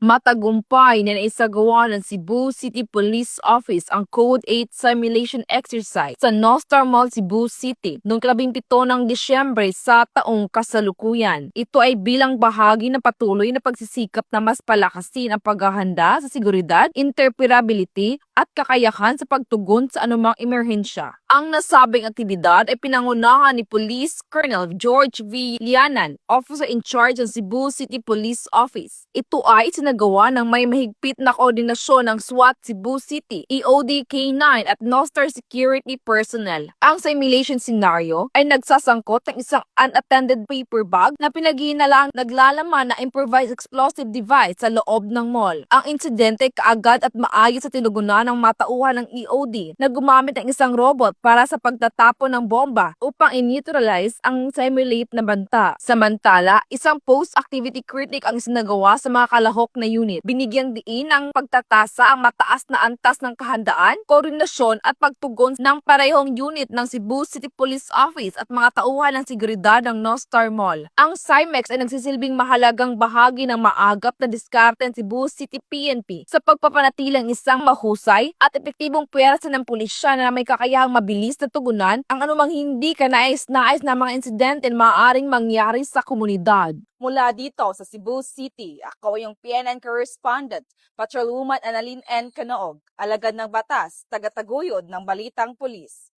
Matagumpay na naisagawa ng Cebu City Police Office ang Code 8 simulation exercise sa Nostar Mall, Cebu City noong 17 ng Disyembre sa taong kasalukuyan. Ito ay bilang bahagi ng patuloy na pagsisikap na mas palakasin ang paghahanda sa seguridad, interoperability at kakayahan sa pagtugon sa anumang emerhensya. Ang nasabing aktibidad ay pinangunahan ni Police Colonel George V. Lianan, Officer in Charge ng Cebu City Police Office. Ito ay sinagawa ng may mahigpit na koordinasyon ng SWAT Cebu City, EOD K9 at Nostar security personnel. Ang simulation scenario ay nagsasangkot ng isang unattended paper bag na pinaghihinalang naglalaman na improvised explosive device sa loob ng mall. Ang insidente kaagad at maayos sa tinugunan ng matauhan ng EOD na gumamit ng isang robot para sa pagtatapon ng bomba upang i-neutralize ang simulate na banta. Samantala, isang post-activity critic ang sinagawa sa mga kalahok na unit. Binigyang diin ng pagtatasa ang mataas na antas ng kahandaan, koordinasyon at pagtugon ng parehong unit ng Cebu City Police Office at mga tauhan ng seguridad ng Nostar Mall. Ang CIMEX ay nagsisilbing mahalagang bahagi ng maagap na diskarte ng Cebu City PNP sa pagpapanatilang isang mahusay at epektibong puwersa ng pulisya na may kakayahang mabilis na tugunan ang anumang hindi kanais-nais na mga insidente na maaaring mangyari sa komunidad. Mula dito sa Cebu City, ako yung PNN correspondent, Patrolwoman Annalyn N. Canoog, alagad ng batas, tagataguyod ng Balitang Pulis.